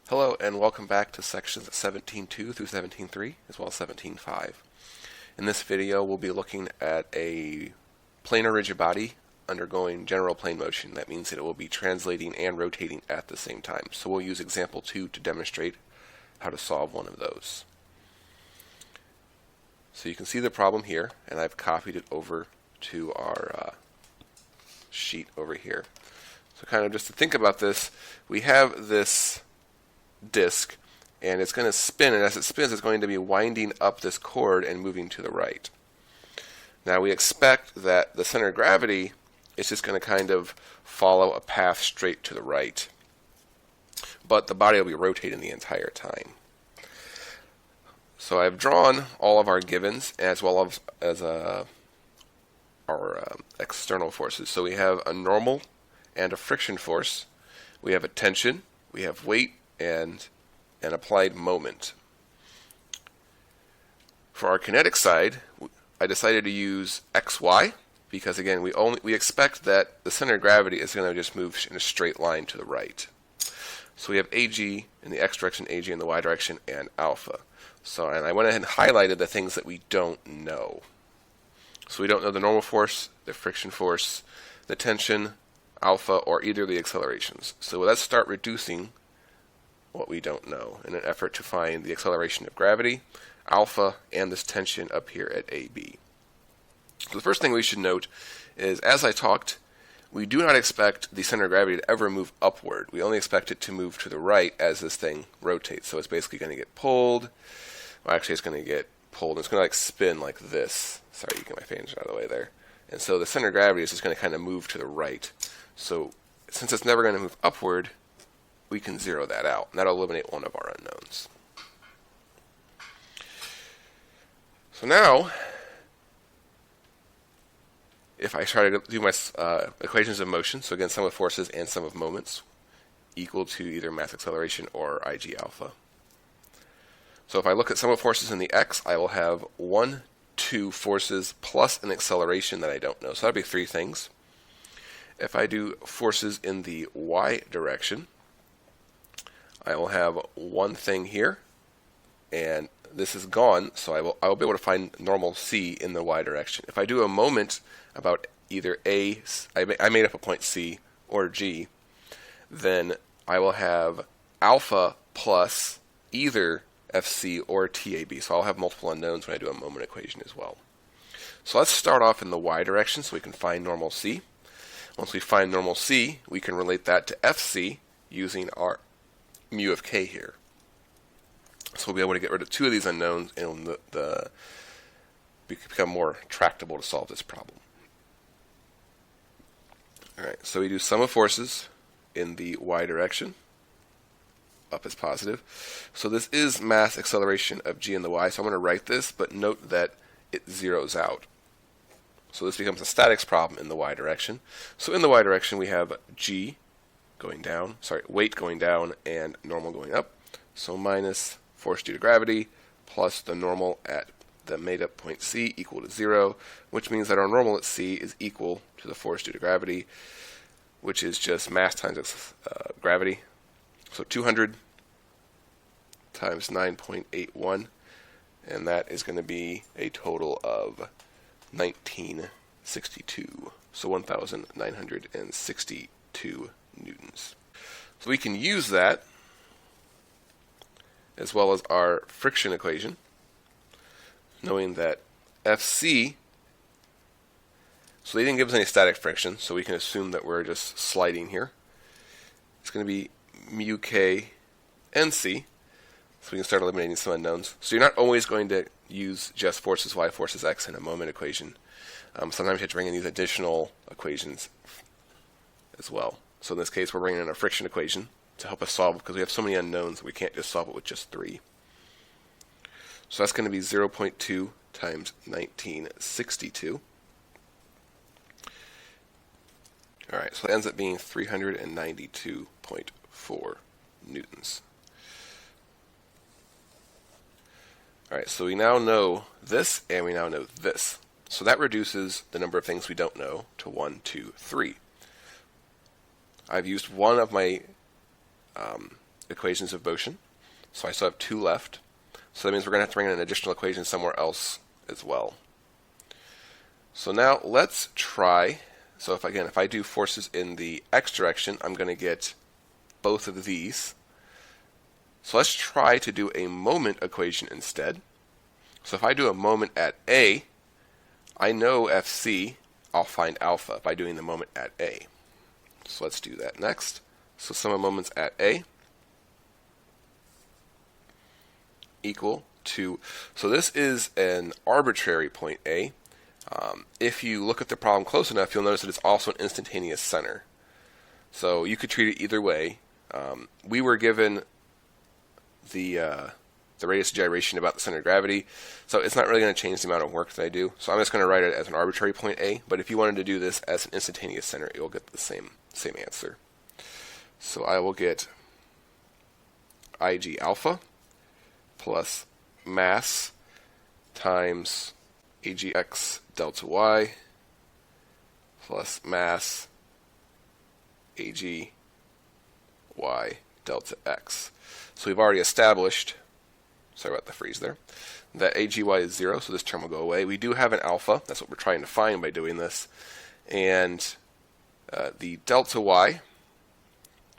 Hello and welcome back to sections 17.2 through 17.3 as well as 17.5. In this video we'll be looking at a planar rigid body undergoing general plane motion. That means that it will be translating and rotating at the same time. So we'll use example 2 to demonstrate how to solve one of those. So you can see the problem here, and I've copied it over to our sheet over here. So kind of just to think about this, we have this disk and it's going to spin, and as it spins it's going to be winding up this cord and moving to the right. Now we expect that the center of gravity is just going to kind of follow a path straight to the right, but the body will be rotating the entire time. So I've drawn all of our givens as well as our external forces. So we have a normal and a friction force, we have a tension, we have weight, and an applied moment. For our kinetic side, I decided to use xy because again we expect that the center of gravity is going to just move in a straight line to the right. So we have ag in the x direction, ag in the y direction, and alpha. And I went ahead and highlighted the things that we don't know. So we don't know the normal force, the friction force, the tension, alpha, or either of the accelerations. So let's start reducing what we don't know in an effort to find the acceleration of gravity, alpha, and this tension up here at AB. So the first thing we should note is, as I talked, we do not expect the center of gravity to ever move upward. We only expect it to move to the right as this thing rotates. So it's basically going to get pulled. Well, actually, it's going to get pulled. It's going to like spin like this. Sorry, you get my fingers out of the way there. And so the center of gravity is just going to kind of move to the right. So since it's never going to move upward, we can zero that out, and that'll eliminate one of our unknowns. So now, if I try to do my equations of motion, so again, sum of forces and sum of moments, equal to either mass acceleration or Ig alpha. So if I look at sum of forces in the x, I will have 1, 2 forces plus an acceleration that I don't know. So that'd be 3 things. If I do forces in the y direction, I will have one thing here, and this is gone, so I will be able to find normal c in the y direction. If I do a moment about either I made up a point c, or g, then I will have alpha plus either fc or tab. So I'll have multiple unknowns when I do a moment equation as well. So let's start off in the y direction so we can find normal c. Once we find normal c, we can relate that to fc using our mu of k here. So we'll be able to get rid of 2 of these unknowns, and become more tractable to solve this problem. Alright, so we do sum of forces in the y direction. Up is positive. So this is mass acceleration of g in the y, so I'm going to write this, but note that it zeroes out. So this becomes a statics problem in the y direction. So in the y direction we have g going down, weight going down, and normal going up. So minus force due to gravity plus the normal at the made up point c equal to 0, which means that our normal at c is equal to the force due to gravity, which is just mass times gravity. So 200 times 9.81, and that is going to be a total of 1962. So 1,962 newtons. So we can use that as well as our friction equation, knowing that Fc, so they didn't give us any static friction, so we can assume that we're just sliding here. It's going to be mu k nc, so we can start eliminating some unknowns. So you're not always going to use just forces y, forces x in a moment equation. Sometimes you have to bring in these additional equations as well. So in this case, we're bringing in a friction equation to help us solve, because we have so many unknowns we can't just solve it with just 3. So that's going to be 0.2 times 1962. Alright, so it ends up being 392.4 newtons. Alright, so we now know this, and we now know this. So that reduces the number of things we don't know to 1, 2, 3. I've used one of my equations of motion. So I still have 2 left. So that means we're going to have to bring in an additional equation somewhere else as well. So now let's try, so if I do forces in the x direction, I'm going to get both of these. So let's try to do a moment equation instead. So if I do a moment at A, I know Fc, I'll find alpha by doing the moment at A. So let's do that next. So sum of moments at A equal to, so this is an arbitrary point A. If you look at the problem close enough, you'll notice that it's also an instantaneous center. So you could treat it either way. We were given the radius of gyration about the center of gravity, so it's not really going to change the amount of work that I do. So I'm just going to write it as an arbitrary point A, but if you wanted to do this as an instantaneous center, you'll get the same answer. So I will get Ig alpha plus mass times Agx delta y plus mass Ag y delta x. So we've already established, sorry about the freeze there, that Agy is 0, so this term will go away. We do have an alpha, that's what we're trying to find by doing this, and the delta y,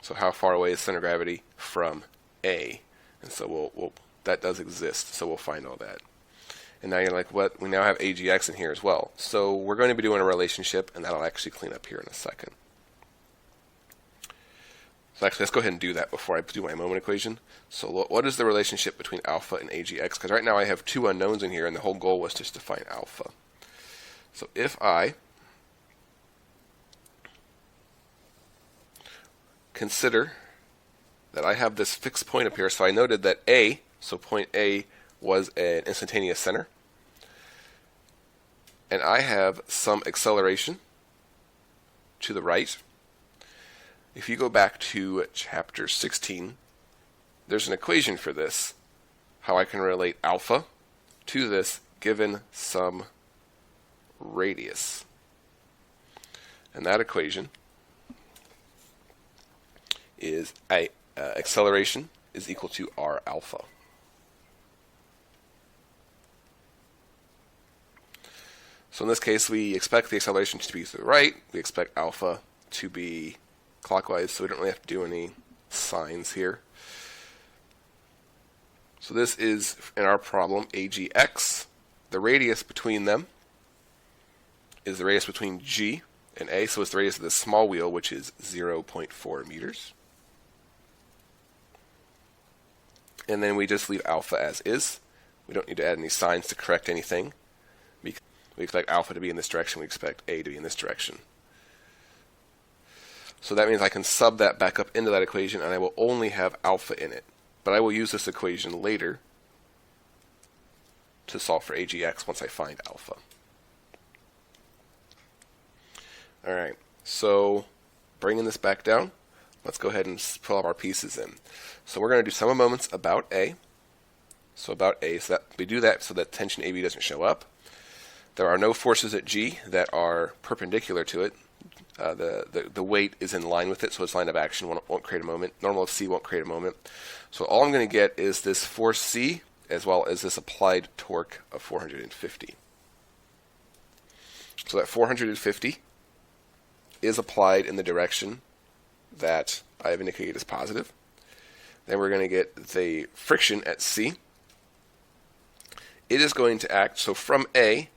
so how far away is center of gravity from A, and so that does exist, so we'll find all that. And now you're like, what? We now have Agx in here as well. So we're going to be doing a relationship, and that'll actually clean up here in a second. So actually, let's go ahead and do that before I do my moment equation. So what is the relationship between alpha and Agx? Because right now I have 2 unknowns in here, and the whole goal was just to find alpha. So if I consider that I have this fixed point up here, so I noted that A, so point A was an instantaneous center, and I have some acceleration to the right. If you go back to chapter 16, there's an equation for this, how I can relate alpha to this given some radius. And that equation is acceleration is equal to r alpha. So in this case, we expect the acceleration to be to the right. We expect alpha to be clockwise, so we don't really have to do any signs here. So this is, in our problem, Agx. The radius between them is the radius between G and A, so it's the radius of the small wheel, which is 0.4 meters. And then we just leave alpha as is. We don't need to add any signs to correct anything. We expect alpha to be in this direction, we expect A to be in this direction. So that means I can sub that back up into that equation, and I will only have alpha in it. But I will use this equation later to solve for Agx once I find alpha. Alright, so bringing this back down, let's go ahead and pull up our pieces in. So we're going to do sum of moments about A. So about A, so that we do that so that tension AB doesn't show up. There are no forces at G that are perpendicular to it. The weight is in line with it, so its line of action won't create a moment. Normal of C won't create a moment. So all I'm going to get is this force C as well as this applied torque of 450. So that 450 is applied in the direction that I have indicated as positive. Then we're going to get the friction at C. It is going to act, so from A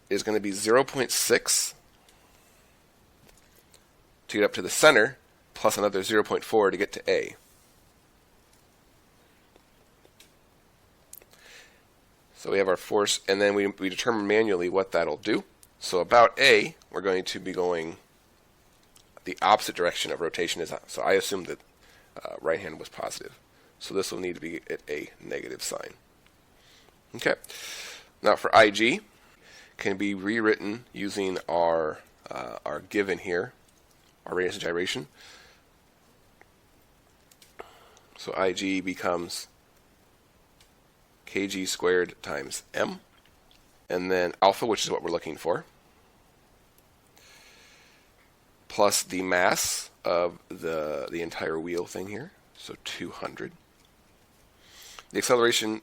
is going to be 0.6 to get up to the center, plus another 0.4 to get to A. So we have our force, and then we determine manually what that'll do. So about A, we're going to be going the opposite direction of rotation is up. So I assume that right hand was positive. So this will need to be at a negative sign. Okay. Now for Ig, can be rewritten using our given here, our radius of gyration. So Ig becomes kg squared times m, and then alpha, which is what we're looking for, plus the mass of the entire wheel thing here. so 200. The acceleration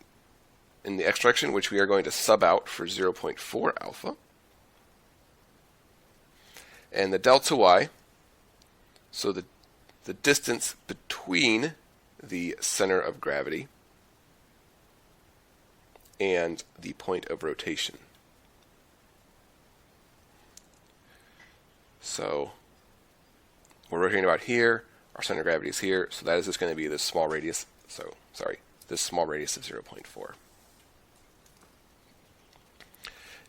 in the x direction, which we are going to sub out for 0.4 alpha. And the delta y, so the distance between the center of gravity and the point of rotation. So we're rotating about here, our center of gravity is here, so that is just going to be this small radius, this small radius of 0.4.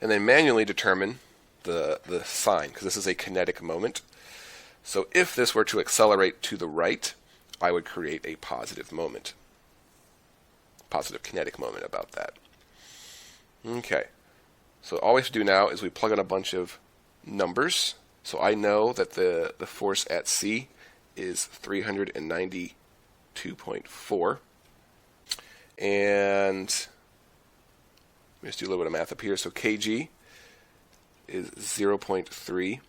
And then manually determine the sign, because this is a kinetic moment. So if this were to accelerate to the right, I would create a positive moment. Positive kinetic moment about that. Okay, so all we have to do now is we plug in a bunch of numbers. So I know that the force at C is 392.4. And let me just do a little bit of math up here. So kg is 0.3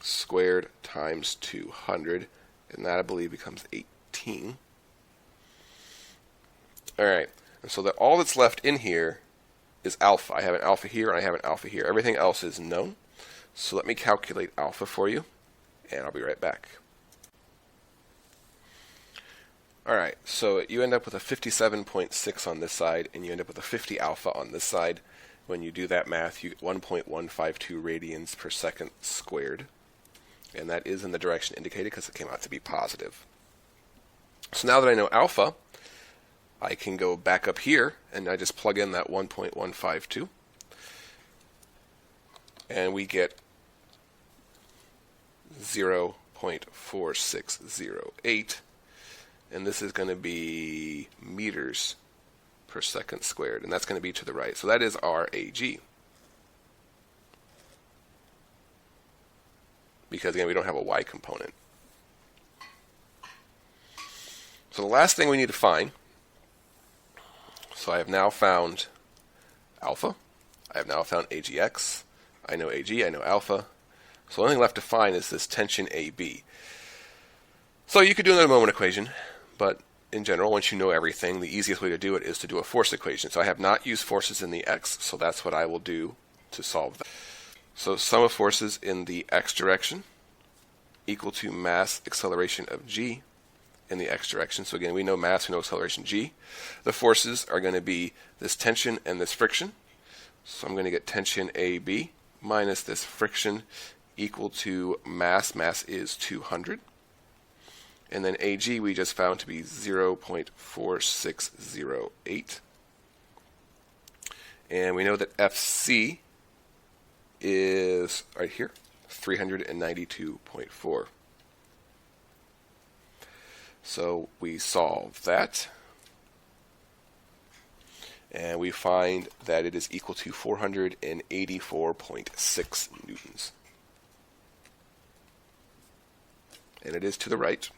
squared times 200, and that I believe becomes 18. All right, and so that all that's left in here is alpha. I have an alpha here and I have an alpha here. Everything else is known. So let me calculate alpha for you, and I'll be right back. All right, so you end up with a 57.6 on this side, and you end up with a 50 alpha on this side. When you do that math, you get 1.152 radians per second squared, and that is in the direction indicated because it came out to be positive. So now that I know alpha, I can go back up here, and I just plug in that 1.152, and we get 0.4608, and this is going to be meters per second squared, and that's going to be to the right. So that is our AG. Because again, we don't have a y component. So the last thing we need to find, so I have now found alpha, I have now found AGX, I know AG, I know alpha. So the only thing left to find is this tension AB. So you could do another moment equation, but in general, once you know everything, the easiest way to do it is to do a force equation. So I have not used forces in the x, so that's what I will do to solve that. So sum of forces in the x direction equal to mass acceleration of g in the x direction. So again, we know mass, we know acceleration g. The forces are going to be this tension and this friction. So I'm going to get tension AB minus this friction equal to mass. Mass is 200. And then AG we just found to be 0.4608. And we know that FC is right here, 392.4. So we solve that, and we find that it is equal to 484.6 newtons. And it is to the right.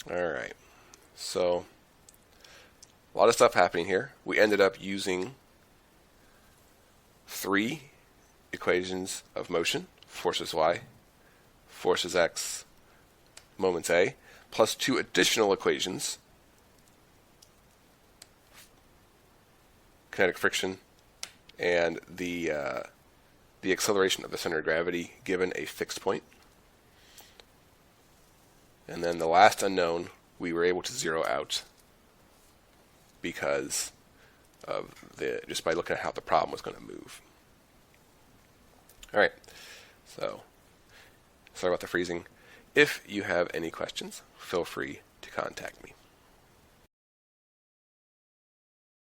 Alright, so a lot of stuff happening here. We ended up using 3 equations of motion, forces y, forces x, moments a, plus 2 additional equations, kinetic friction, and the acceleration of the center of gravity given a fixed point. And then the last unknown we were able to zero out because of just by looking at how the problem was going to move. All right, so sorry about the freezing. If you have any questions, feel free to contact me.